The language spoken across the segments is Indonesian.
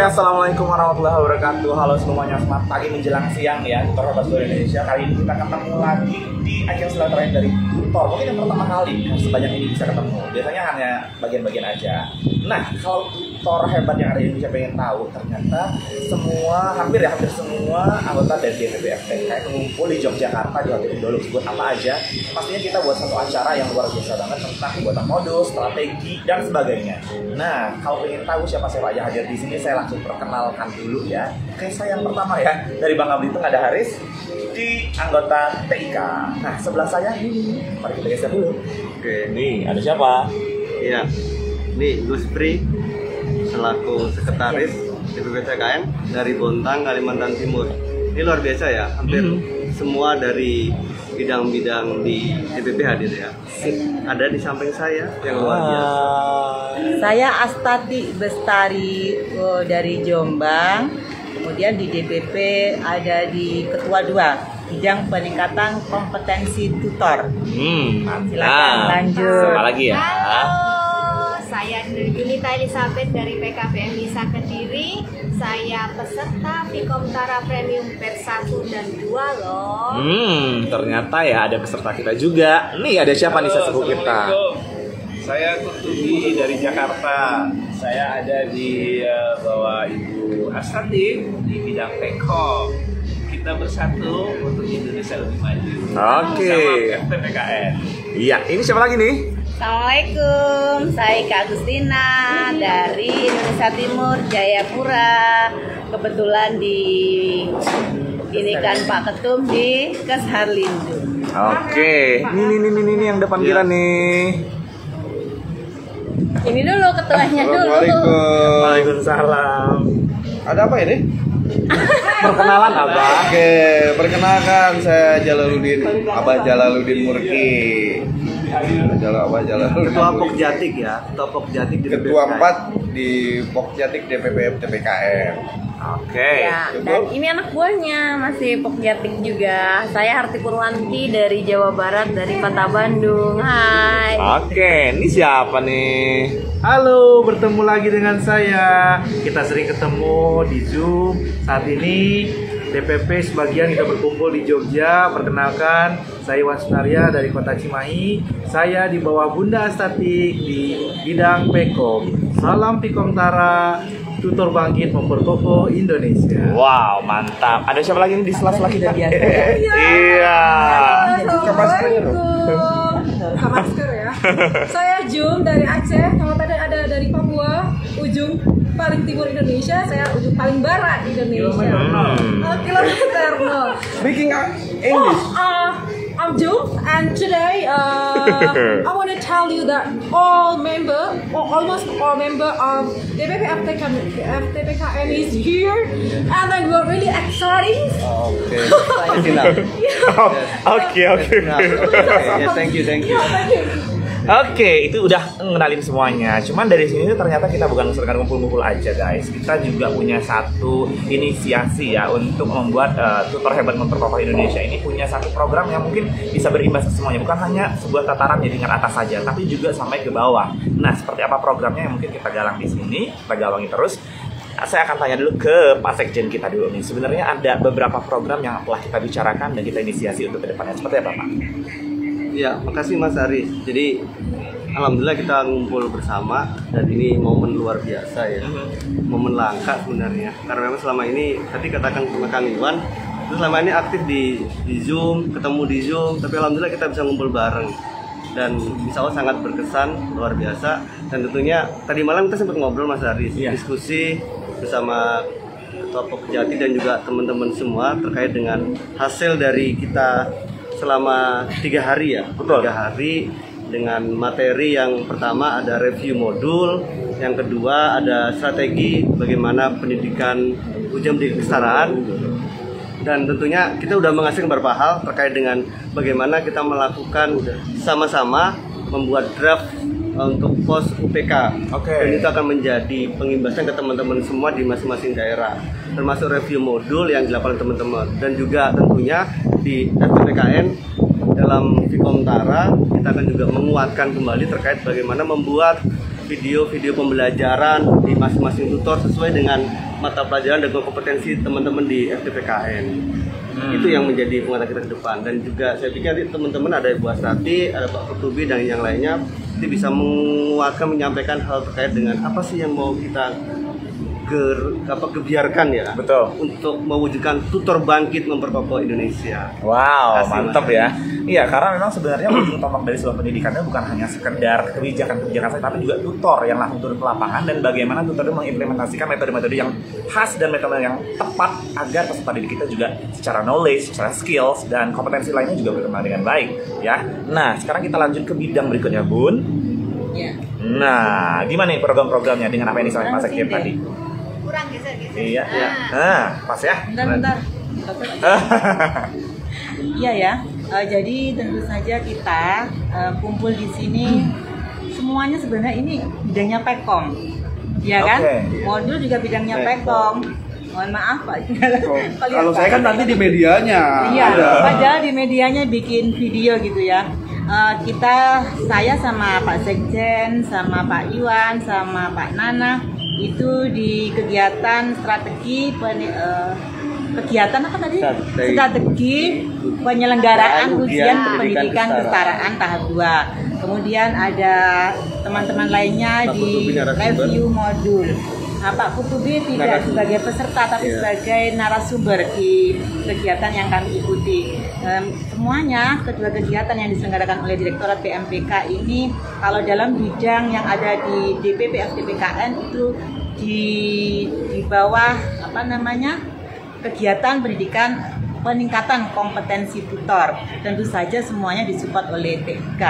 Assalamualaikum warahmatullahi wabarakatuh. Halo semuanya, selamat pagi menjelang siang ya, Tutor Hebat Seluruh Indonesia. Kali ini kita ketemu lagi di ajang silaturahmi dari Tutor. Mungkin yang pertama kali sebanyak ini bisa ketemu. Biasanya hanya bagian-bagian aja. Nah, kalau Tutor Hebat yang ada di Indonesia pengen tahu, ternyata hampir semua anggota dari DPP FTK mengumpul di Yogyakarta di Hotel Indolux. Buat apa aja? Pastinya kita buat satu acara yang luar biasa banget tentang pembuatan modus, strategi, dan sebagainya. Nah, kalau pengen tahu siapa aja hadir di sini, saya langsung perkenalkan dulu ya. Kayak saya yang pertama ya, dari Bangka Belitung ada Haris di anggota TIK. Nah, sebelah saya mari kita geser dulu. Oke, Nih, ada siapa? iya. Nih, Gus Pri selaku sekretaris DPP TKN dari Bontang, Kalimantan Timur. Ini luar biasa ya, hampir semua dari bidang-bidang di DPP hadir ya. Ada di samping saya yang luar biasa. Saya Astati Bestari dari Jombang. Kemudian di DPP ada di Ketua 2 bidang peningkatan kompetensi tutor. Silakan lanjut. Sama lagi ya. Halo, saya Yunita Elizabeth dari PKBM Bisa Kediri. Saya peserta Fikomtara Premium Pers 1 dan 2 loh. Ternyata ya ada peserta kita juga. Nih ada siapa nih sesepuh kita? Saya Kurtubi dari Jakarta. Saya ada di bawah Ibu Astati di bidang Teko. Kita bersatu untuk Indonesia lebih maju. Oke. Sama FTPKN. Iya, ini siapa lagi nih? Assalamualaikum, saya Kak Agustina dari Indonesia Timur, Jayapura. Kebetulan ini kan Pak Ketum di Kesharlindu. Oke. Ini yang depan kita nih. Ini dulu ketuanya dulu. Assalamualaikum. Waalaikumsalam. Ada apa ini? Perkenalan Abah. Oke, perkenalkan saya Jalaluddin, Abah Jalaluddin Murki. Ketua Pokjatik ya, Ketua Pokjatik di Ketua 4 di Pokjatik DPP TPKM. Oke. Ya, dan ini anak buahnya masih Pokjatik juga. Saya Harti Purwanti dari Jawa Barat, dari Kota Bandung. Hai. Oke, ini siapa nih? Halo, bertemu lagi dengan saya. Kita sering ketemu di Zoom. Saat ini DPP sebagian kita berkumpul di Jogja. Perkenalkan, saya Iwan Sunaria dari Kota Cimahi. Saya di bawah Bunda Astati di bidang Peko. Salam Fikomtara, tutor bangkit memperkokoh Indonesia. Wow, mantap. Ada siapa lagi nih di sela-sela kita? Iya. Buka maskernya dong. Buka masker ya. Saya Jum dari Aceh. Kalau tadi ada dari Papua, ujung paling timur Indonesia. Saya ujung paling barat Indonesia. Kilometer nol. Speaking English. I'm Jum, and today I want to tell you that almost all member of DPP FTPKN is here, and then we're really excited. Oke. Thank you. Oke, itu udah ngenalin semuanya. Cuman dari sini tuh ternyata kita bukan sekedar ngumpul-ngumpul aja, guys. Kita juga punya satu inisiasi ya untuk membuat Tutor Hebat Memperkokoh Indonesia ini punya satu program yang mungkin bisa berimbas ke semuanya. Bukan hanya sebuah tataran di tingkat atas saja, tapi juga sampai ke bawah. Nah, seperti apa programnya yang mungkin kita galang di sini, kita gawangi terus. Saya akan tanya dulu ke Pak Sekjen kita dulu nih. Sebenarnya ada beberapa program yang telah kita bicarakan dan kita inisiasi untuk kedepannya. Seperti apa, Pak? Ya, makasih Mas Aris. Jadi alhamdulillah kita ngumpul bersama dan ini momen luar biasa ya, momen langka sebenarnya. Karena memang selama ini tadi katakan sama Kang Iwan, terus selama ini aktif di Zoom, ketemu di Zoom, tapi alhamdulillah kita bisa ngumpul bareng dan insya Allah sangat berkesan, luar biasa. Dan tentunya tadi malam kita sempat ngobrol Mas Aris, diskusi bersama Ketua Pokjati dan juga teman-teman semua terkait dengan hasil dari kita selama 3 hari ya. Betul. 3 hari dengan materi yang pertama ada review modul, yang kedua ada strategi bagaimana pendidikan ujian pendidikan kesetaraan, dan tentunya kita udah menghasilkan beberapa hal terkait dengan bagaimana kita melakukan sama-sama membuat draft untuk pos UPK. Dan itu akan menjadi pengimbasan ke teman-teman semua di masing-masing daerah, termasuk review modul yang dilakukan teman-teman, dan juga tentunya di FTPKN dalam Fikomtara kita akan juga menguatkan kembali terkait bagaimana membuat video-video pembelajaran di masing-masing tutor sesuai dengan mata pelajaran dan kompetensi teman-teman di FTPKN. Itu yang menjadi pengarah kita ke depan. Dan juga saya pikir nanti teman-teman ada Bu Astati, ada Pak Kutubi dan yang lainnya nanti bisa menguatkan, menyampaikan hal terkait dengan apa sih yang mau kita kebiarkan ya. Betul. Untuk mewujudkan tutor bangkit memperkokoh Indonesia. Wow, Kasih, mantap Mas. ya. Iya, karena memang sebenarnya ujung tombak dari sebuah pendidikannya bukan hanya sekedar kebijakan-kebijakan saja, tapi juga tutor yang langsung turun ke lapangan dan bagaimana tutor itu mengimplementasikan metode-metode yang khas dan metode yang tepat agar peserta didik kita juga secara knowledge, secara skills dan kompetensi lainnya juga berkembang dengan baik ya. Nah, sekarang kita lanjut ke bidang berikutnya, Bun. Ya. Nah, gimana nih program-programnya dengan apa yang disampaikan Pak Sekjen tadi? Kurang geser-geser. Iya, iya. Nah, pas ya. Bentar. Iya ya. Jadi tentu saja kita kumpul di sini semuanya sebenarnya ini bidangnya Pekom, ya kan? Oke. Modul juga bidangnya Pekom. Mohon maaf Pak. Kalau saya kan nanti di medianya. Iya. ada. Padahal di medianya bikin video gitu ya. Saya sama Pak Sekjen, sama Pak Iwan, sama Pak Nana itu di kegiatan kegiatan apa tadi? Strategi penyelenggaraan ujian pendidikan kesetaraan tahap 2. Kemudian ada teman-teman lainnya Pak di Kutubi narasumber. review modul. Nah, Pak Kutubi tidak sebagai peserta tapi sebagai narasumber di kegiatan yang kami ikuti. Semuanya kedua kegiatan yang diselenggarakan oleh Direktorat PMPK ini kalau dalam bidang yang ada di DPP FTPKN itu di bawah kegiatan pendidikan peningkatan kompetensi tutor. Tentu saja semuanya disupport oleh TK.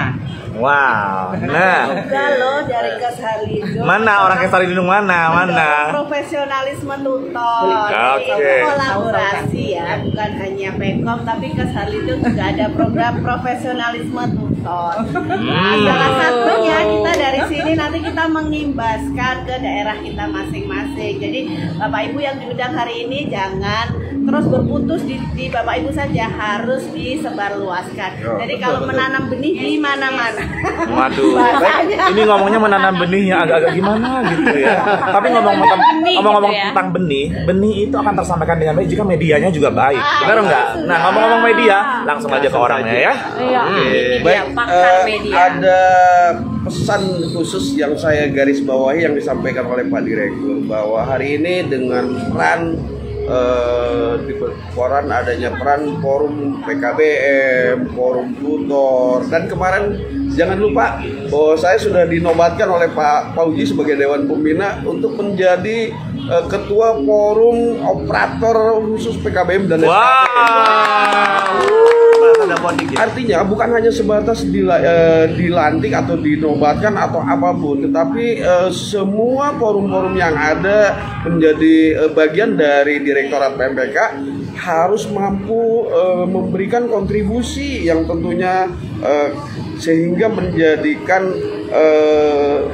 Wow. Nah, Juga loh dari Kashalidung. mana orang Kashalidung mana? Profesionalisme tutor. Oke. Kolaborasi ya, bukan hanya Pekom tapi Kashalidung juga ada program profesionalisme tutor. Salah satunya kita dari sini nanti kita mengimbaskan ke daerah kita masing-masing. Jadi Bapak Ibu yang diundang hari ini jangan terus berputus di Bapak Ibu saja, harus disebarluaskan. Jadi kalau menanam benih di mana-mana. Waduh, ini ngomongnya menanam benih yang agak-agak gimana gitu ya. Tapi ngomong-ngomong tentang benih itu akan tersampaikan dengan baik jika medianya juga baik. Benar nggak? Nah, ngomong-ngomong media, langsung aja ke orangnya ya. Baik, ada pesan khusus yang saya garis bawahi yang disampaikan oleh Pak Direktur bahwa hari ini dengan peran di koran adanya peran forum PKBM, forum tutor, dan kemarin jangan lupa bahwa saya sudah dinobatkan oleh Pak Fauji sebagai Dewan Pembina untuk menjadi ketua forum operator khusus PKBM dan Artinya bukan hanya sebatas dilantik atau dinobatkan atau apapun, tetapi semua forum-forum yang ada menjadi bagian dari Direktorat PMPK harus mampu memberikan kontribusi yang tentunya sehingga menjadikan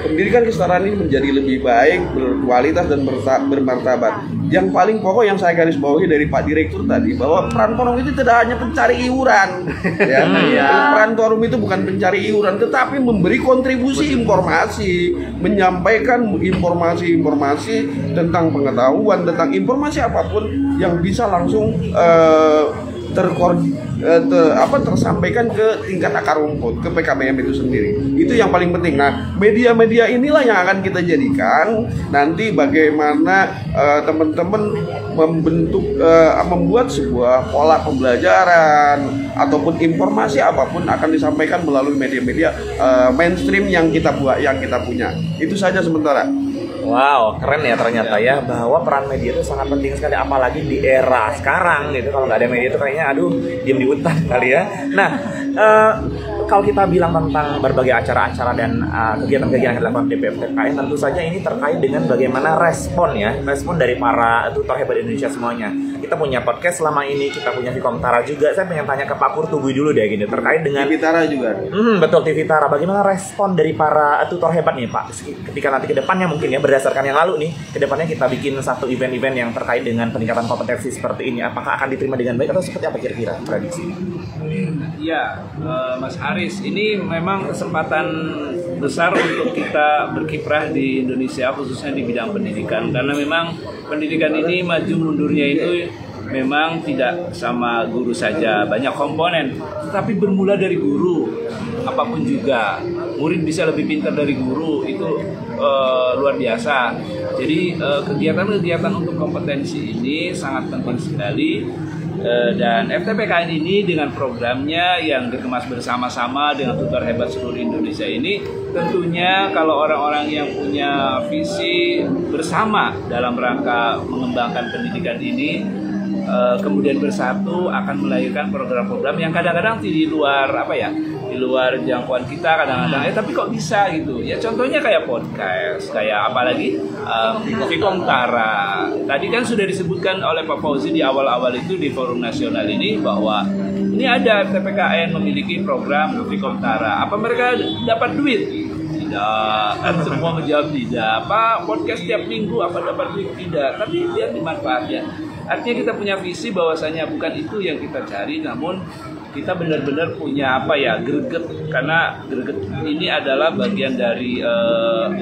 pendidikan kesetaraan ini menjadi lebih baik, berkualitas dan bermartabat. Yang paling pokok yang saya garis bawahi dari Pak Direktur tadi bahwa peran forum itu tidak hanya pencari iuran, ya. Peran forum itu bukan pencari iuran, tetapi memberi kontribusi informasi, menyampaikan informasi-informasi tentang pengetahuan, tentang informasi apapun yang bisa langsung tersampaikan ke tingkat akar rumput, ke PKBM itu sendiri. Itu yang paling penting. Nah, media-media inilah yang akan kita jadikan nanti bagaimana teman-teman membuat sebuah pola pembelajaran ataupun informasi apapun akan disampaikan melalui media-media mainstream yang kita punya. Itu saja sementara. Wow, keren ya ternyata ya bahwa peran media itu sangat penting sekali, apalagi di era sekarang gitu. Kalau nggak ada media itu kayaknya diam di hutan kali ya. Nah, kalau kita bilang tentang berbagai acara-acara dan kegiatan-kegiatan yang dilakukan DPFTKN, tentu saja ini terkait dengan bagaimana respon dari para tutor hebat Indonesia semuanya. Kita punya podcast selama ini, kita punya Vkom Tara juga. Saya pengen tanya ke Pak Kurtubi dulu deh gini terkait dengan TV Tara juga. Betul, TV Tara. Bagaimana respon dari para tutor hebat nih Pak? Ketika nanti ke depannya mungkin ya berdasarkan yang lalu nih, ke depannya kita bikin satu event-event yang terkait dengan peningkatan kompetensi seperti ini. Apakah akan diterima dengan baik atau seperti apa kira-kira prediksi? Iya, Mas Aris, ini memang kesempatan besar untuk kita berkiprah di Indonesia, khususnya di bidang pendidikan, karena memang pendidikan ini maju mundurnya itu memang tidak sama guru saja, banyak komponen, tetapi bermula dari guru. Apapun juga, murid bisa lebih pintar dari guru, itu luar biasa. Jadi kegiatan-kegiatan untuk kompetensi ini sangat penting sekali. Dan FTPKN ini dengan programnya yang dikemas bersama-sama dengan tutor hebat seluruh Indonesia ini, tentunya kalau orang-orang yang punya visi bersama dalam rangka mengembangkan pendidikan ini, kemudian bersatu akan melahirkan program-program yang kadang-kadang di luar di luar jangkauan kita kadang-kadang, tapi kok bisa gitu ya. Contohnya kayak podcast, kayak apalagi Fikomtara. Tadi kan sudah disebutkan oleh Pak Fauzi di awal-awal itu di forum nasional ini bahwa ini ada FTPKN memiliki program Fikomtara. Apa mereka dapat duit? Tidak, kan semua menjawab tidak. Apa podcast tiap minggu apa dapat duit? Tidak, tapi dia dimanfaatkan. Artinya kita punya visi bahwasanya bukan itu yang kita cari, namun kita benar-benar punya greget, karena greget ini adalah bagian dari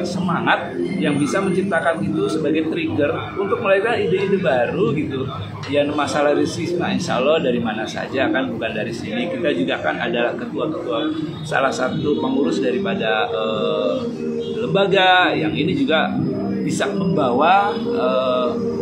semangat yang bisa menciptakan itu sebagai trigger untuk melahirkan ide-ide baru gitu. Yang masalah risiko, insya Allah dari mana saja kan, bukan dari sini. Kita juga kan adalah ketua-ketua salah satu pengurus daripada lembaga yang ini juga bisa membawa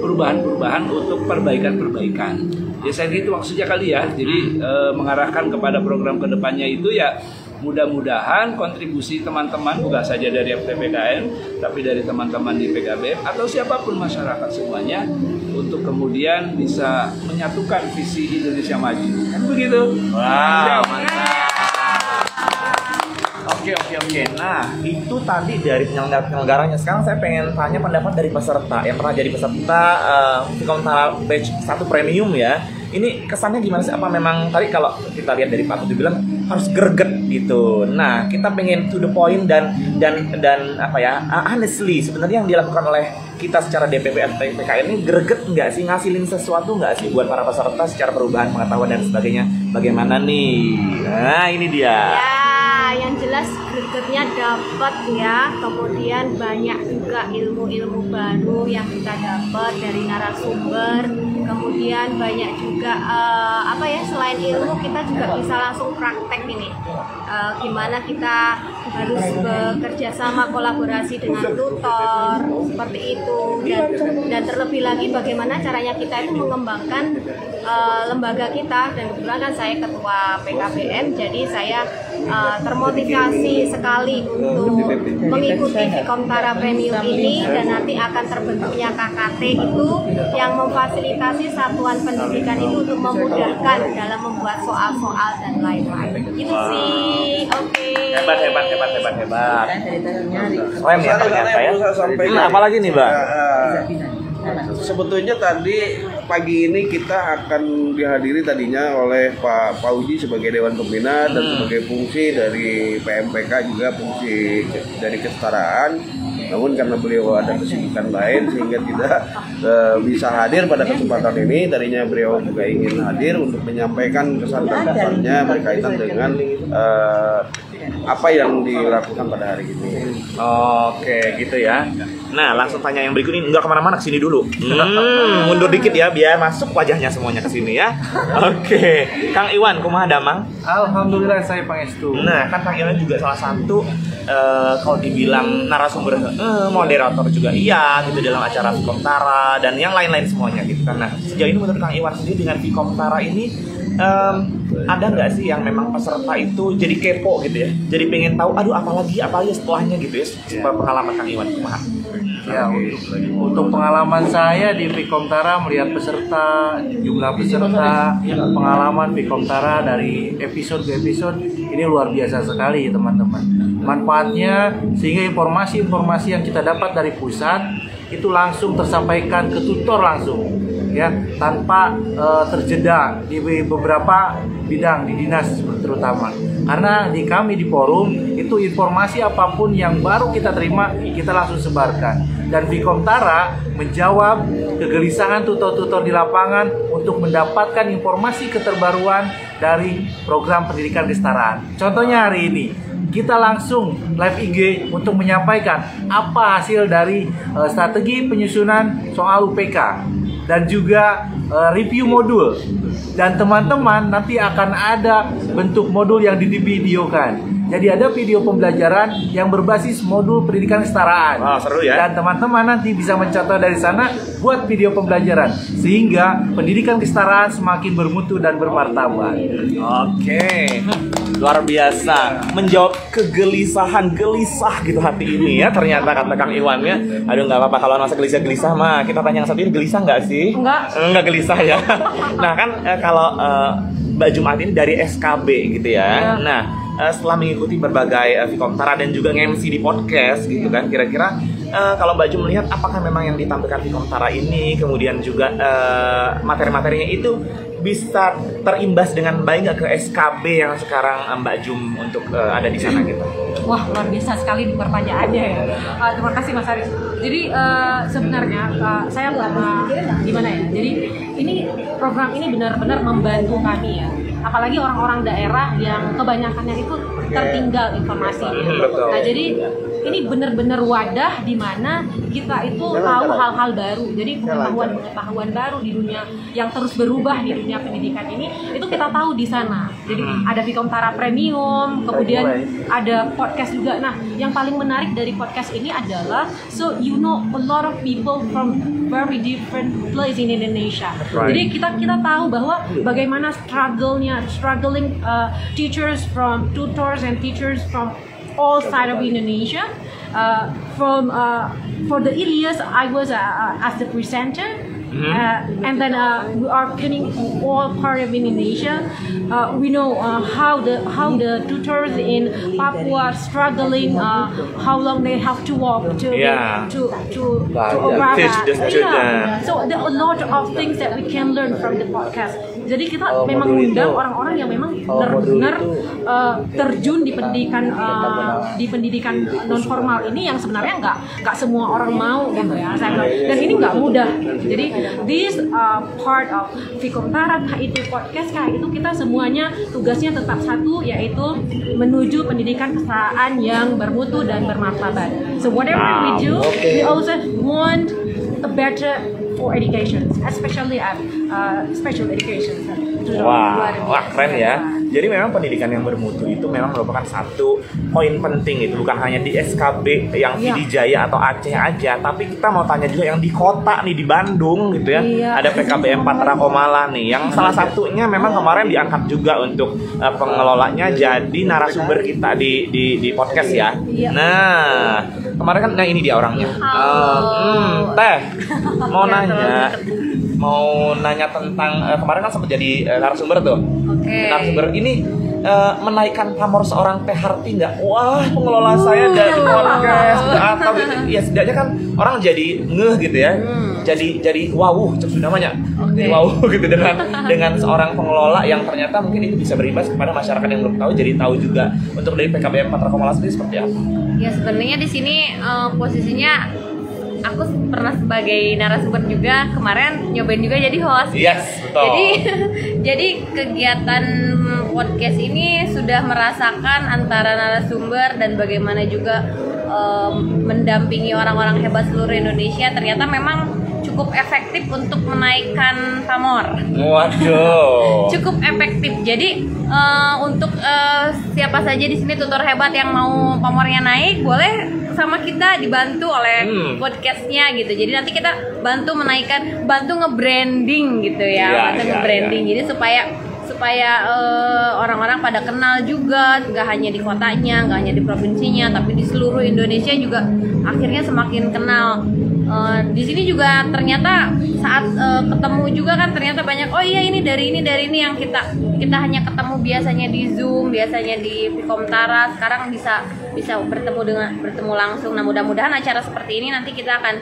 perubahan-perubahan untuk perbaikan-perbaikan. Ya saya gitu maksudnya kali ya. Jadi mengarahkan kepada program kedepannya itu ya, mudah-mudahan kontribusi teman-teman bukan saja dari FTPKN tapi dari teman-teman di PKBM atau siapapun masyarakat semuanya untuk kemudian bisa menyatukan visi Indonesia maju. Kan begitu? Wow, mantap. Oke. Nah, itu tadi dari penyelenggaranya. Sekarang saya pengen tanya pendapat dari peserta yang pernah jadi peserta Fikomtara Batch 1 Premium ya. Ini kesannya gimana sih? Apa memang tadi kalau kita lihat dari Pak Tuti bilang harus greget gitu. Nah, kita pengen to the point dan honestly sebenarnya yang dilakukan oleh kita secara DPP FTPKN ini greget nggak sih, ngasilin sesuatu nggak sih buat para peserta secara perubahan pengetahuan dan sebagainya? Bagaimana nih? Nah, ini dia. Ya, yang jelas gregetnya dapat ya. Kemudian banyak juga ilmu-ilmu baru yang kita dapat dari narasumber. Kemudian banyak juga selain ilmu kita juga bisa langsung praktek ini. Gimana kita harus bekerja sama kolaborasi dengan tutor seperti itu, dan terlebih lagi bagaimana caranya kita itu mengembangkan lembaga kita. Dan kebetulan kan saya ketua PKBM, jadi saya termotivasi sekali untuk mengikuti Fikomtara Premium ini, dan nanti akan terbentuknya KKT itu yang memfasilitasi satuan pendidikan itu untuk memudahkan dalam membuat soal-soal dan lain-lain. Itu sih. Oke. Hebat. Keren ya ternyata ya. Apalagi nih, Mbak? Sebetulnya tadi pagi ini kita akan dihadiri tadinya oleh Pak Fauzi sebagai Dewan Pembina dan sebagai fungsi dari PMPK juga fungsi dari kesetaraan. Namun karena beliau ada kesibukan lain sehingga tidak bisa hadir pada kesempatan ini. Tadinya beliau juga ingin hadir untuk menyampaikan kesan dan pesannya berkaitan dengan apa yang dilakukan pada hari ini. Oke, gitu ya. Nah, langsung tanya yang berikut ini. Nggak kemana-mana, kesini dulu. Mundur dikit ya, biar masuk wajahnya semuanya ke sini ya. Oke, Kang Iwan, kumaha damang? Alhamdulillah saya pangestu. Nah, kan Kang Iwan juga salah satu kalau dibilang narasumber, moderator juga iya gitu dalam acara Fikomtara dan yang lain-lain semuanya gitu. Karena sejauh ini menurut Kang Iwan sendiri dengan Fikomtara ini ada nggak sih yang memang peserta itu jadi kepo gitu ya, jadi pengen tahu apalagi setelahnya gitu ya, pengalaman Kang Iwan kumaha? Ya, untuk pengalaman saya di Fikomtara melihat peserta, jumlah peserta, pengalaman Fikomtara dari episode ke episode ini luar biasa sekali teman-teman. Manfaatnya sehingga informasi-informasi yang kita dapat dari pusat itu langsung tersampaikan ke tutor langsung ya, tanpa terjeda di beberapa bidang di dinas terutama. Karena di kami di forum itu informasi apapun yang baru kita terima kita langsung sebarkan. Dan Fikomtara menjawab kegelisahan tutor-tutor di lapangan untuk mendapatkan informasi keterbaruan dari program pendidikan kesetaraan. Contohnya hari ini kita langsung live IG untuk menyampaikan apa hasil dari strategi penyusunan soal UPK dan juga review modul. Dan teman-teman nanti akan ada bentuk modul yang divideokan. Jadi ada video pembelajaran yang berbasis modul pendidikan kesetaraan. Wah, seru ya. Dan teman-teman nanti bisa mencontoh dari sana buat video pembelajaran sehingga pendidikan kesetaraan semakin bermutu dan bermartabat. Oke, luar biasa. Menjawab kegelisahan gelisah gitu hati ini ya. Ternyata kata Kang Iwan ya. Aduh nggak apa-apa kalau masa gelisah mah kita tanya yang satu ini gelisah nggak sih? Enggak gelisah ya. Nah kan kalau Mbak Jumat ini dari SKB gitu ya. Nah setelah mengikuti berbagai Vkomtara dan juga nge-MC di podcast gitu kan, kira-kira kalau Mbak Jum melihat apakah memang yang ditampilkan Vkomtara ini kemudian juga materi-materinya itu bisa terimbas dengan baik nggak ke SKB yang sekarang Mbak Jum untuk ada di sana gitu? Wah, luar biasa sekali pertanyaannya ya. Terima kasih Mas Aris. Jadi sebenarnya saya gimana ya? Jadi ini program ini benar-benar membantu kami ya. Apalagi orang-orang daerah yang kebanyakannya itu tertinggal informasi. Nah, jadi ini benar-benar wadah di mana kita itu tahu hal-hal baru. Jadi pengetahuan baru di dunia yang terus berubah di dunia pendidikan ini itu kita tahu di sana. Jadi ada Vkomtara Premium, kemudian ada podcast juga. Nah, yang paling menarik dari podcast ini adalah so you know a lot of people from very different place in Indonesia. Jadi kita tahu bahwa bagaimana struggling teachers from tutors and teachers from all side of Indonesia. For the Ilyas, I was as the presenter. And then we are connecting all part of Indonesia. We know how the tutors in Papua struggling, how long they have to walk to teach the students. So there are a lot of things that we can learn from the podcast. Jadi kita memang mengundang orang-orang yang memang benar-benar terjun di pendidikan non formal ini yang sebenarnya nggak semua orang mau gitu ya. Dan ini nggak mudah. Jadi this part of Vkomtara itu podcast itu kita semuanya tugasnya tetap satu, yaitu menuju pendidikan kesetaraan yang bermutu dan bermartabat. So whatever we do, we also want a better for education, especially at special education. Wah, keren ya. Jadi memang pendidikan yang bermutu itu memang merupakan satu poin penting itu, bukan hanya di SKB yang PD Jaya atau Aceh aja, tapi kita mau tanya juga yang di kota nih, di Bandung gitu ya. Ada PKBM Patra Komala nih, yang salah satunya memang kemarin diangkat juga untuk pengelolanya jadi narasumber kita di podcast ya. Nah, kemarin kan ini dia orangnya. Teh, mau nanya tentang kemarin kan sempat jadi narasumber tuh. Narasumber ini menaikkan pamor seorang Teh Harti nggak? Wah, pengelola saya dari podcast atau ya setidaknya kan orang jadi ngeh gitu ya. Jadi wow, cek namanya. Wow gitu dengan seorang pengelola yang ternyata mungkin itu bisa berimbas kepada masyarakat yang belum tahu, jadi tahu juga. Untuk dari PKBM Patra Komala sendiri seperti apa? Ya sebenarnya di sini posisinya aku pernah sebagai narasumber juga, kemarin nyobain juga jadi host. Yes, betul. Jadi kegiatan podcast ini sudah merasakan antara narasumber dan bagaimana juga mendampingi orang-orang hebat seluruh Indonesia. Ternyata memang cukup efektif untuk menaikkan pamor. Waduh. Cukup efektif. Jadi untuk siapa saja di sini tutor hebat yang mau pamornya naik, boleh sama kita dibantu oleh podcastnya gitu. Jadi nanti kita bantu menaikkan, bantu nge-branding gitu ya, nge-branding. Jadi supaya orang-orang pada kenal juga, nggak hanya di kotanya, nggak hanya di provinsinya, tapi di seluruh Indonesia juga akhirnya semakin kenal. Di sini juga ternyata saat ketemu juga kan ternyata banyak, oh iya ini dari ini yang kita hanya ketemu biasanya di Zoom, biasanya di Vkomtara, sekarang bisa bertemu langsung. Nah, mudah-mudahan acara seperti ini nanti kita akan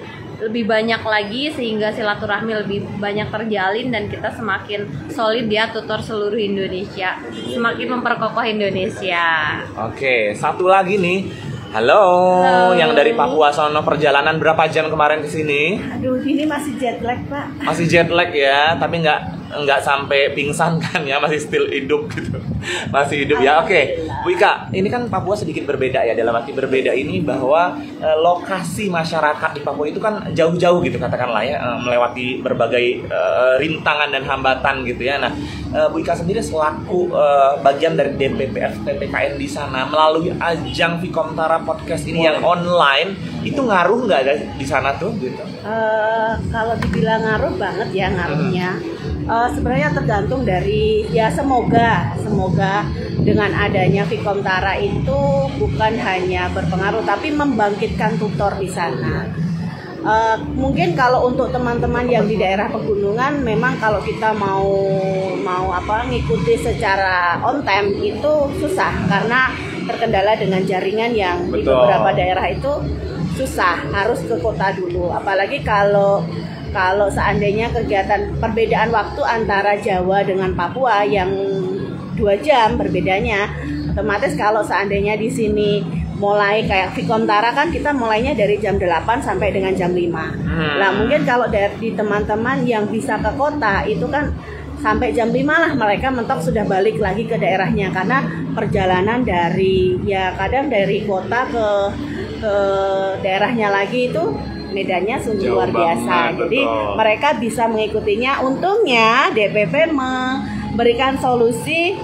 lebih banyak lagi sehingga silaturahmi lebih banyak terjalin dan kita semakin solid ya, tutor seluruh Indonesia, semakin memperkokoh Indonesia. Oke, satu lagi nih. Halo, yang dari Papua sono, perjalanan berapa jam kemarin ke sini? Aduh, ini masih jet lag, Pak. Masih jet lag ya, tapi nggak nggak sampai pingsan kan ya, masih still hidup gitu. Masih hidup ya. Oke, Bu Ika, ini kan Papua sedikit berbeda ya. Dalam arti berbeda ini bahwa lokasi masyarakat di Papua itu kan jauh-jauh gitu katakanlah ya, melewati berbagai rintangan dan hambatan gitu ya. Nah, Bu Ika sendiri selaku bagian dari DPP FTPKN di sana melalui ajang Vikomtara Podcast ini yang online, itu ngaruh nggak guys di sana tuh gitu? Kalau dibilang ngaruh banget ya ngaruhnya. Sebenarnya tergantung dari ya semoga dengan adanya Vikomtara itu bukan hanya berpengaruh tapi membangkitkan tutor di sana. Mungkin kalau untuk teman-teman yang di daerah pegunungan memang kalau kita mau ngikuti secara on time itu susah karena terkendala dengan jaringan yang di beberapa daerah itu susah, harus ke kota dulu. Apalagi kalau seandainya kegiatan perbedaan waktu antara Jawa dengan Papua yang 2 jam berbedanya, otomatis kalau seandainya di sini mulai kayak Vikomtara kan kita mulainya dari jam 8 sampai dengan jam 5. Nah mungkin kalau dari teman-teman yang bisa ke kota itu kan sampai jam 5 lah mereka mentok sudah balik lagi ke daerahnya karena perjalanan dari ya kadang dari kota ke daerahnya lagi itu medannya sungguh luar biasa. Jadi mereka bisa mengikutinya. Untungnya DPP memberikan solusi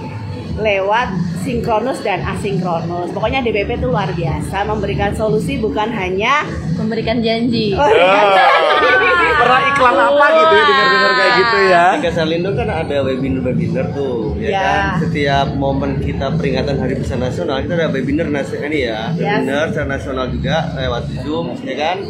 lewat sinkronus dan asinkronus. Pokoknya DPP itu luar biasa memberikan solusi, bukan hanya Memberikan janji. Pernah iklan apa gitu ya, dengar-dengar kayak gitu ya. Di Kasarlindo kan ada webinar tuh, ya kan. Setiap momen kita peringatan Hari Pesan Nasional kita ada webinar nasional ini ya, webinar secara nasional juga lewat Zoom, ya kan.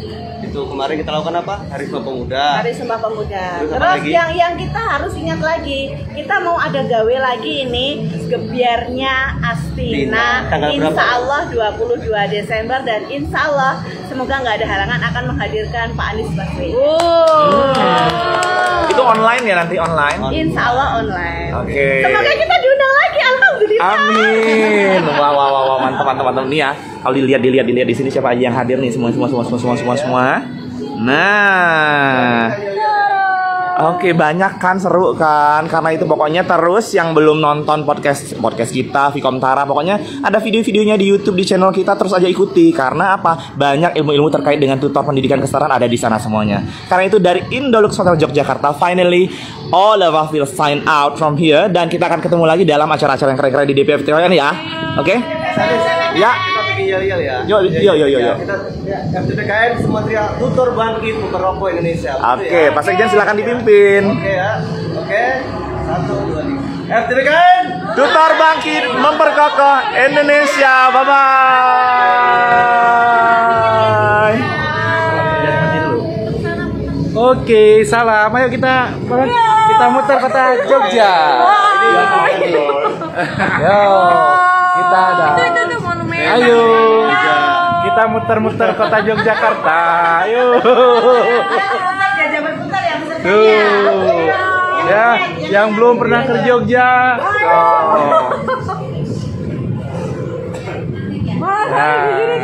Itu kemarin kita lakukan apa? Hari Sumpah Pemuda. Hari Sumpah Pemuda. Terus yang kita harus ingat lagi, kita mau ada gawe lagi ini gebiarnya Astina, insya Allah 22 Desember dan insya Allah semoga nggak ada halangan akan menghadirkan Pak Anies Baswedan. Itu online ya nanti online? Insya Allah online. Oke. Semoga kita diundang lagi, alhamdulillah. Amin. Wah, mantap nih ya. Kalau dilihat di sini siapa aja yang hadir nih, semua. Nah. Oke, banyak kan, seru kan. Karena itu pokoknya terus yang belum nonton podcast kita Vikomtara, pokoknya ada video-videonya di YouTube di channel kita, terus aja ikuti. Karena apa? Banyak ilmu-ilmu terkait dengan tutor pendidikan kesetaraan ada di sana semuanya. Karena itu dari Indolux Hotel Yogyakarta, finally all of us will sign out from here, dan kita akan ketemu lagi dalam acara-acara yang keren-keren di DPF ya. Oke? Ya. Yel ya. Yo. Kita FTPKN Sumatera Tutor Bangkit Memperkokoh Indonesia. Oke, Pak Sekjen silakan dipimpin. Oke ya. Oke. 1, 2, 3. FTPKN Tutor Bangkit Memperkokoh Indonesia. Bye bye. Oke, salam. Ayo kita muter kota Jogja. Yo, kita ada. Itu monumen. Ayo, kita muter-muter kota Yogyakarta. Ayo. Ya, yang belum pernah ke Jogja. Nah.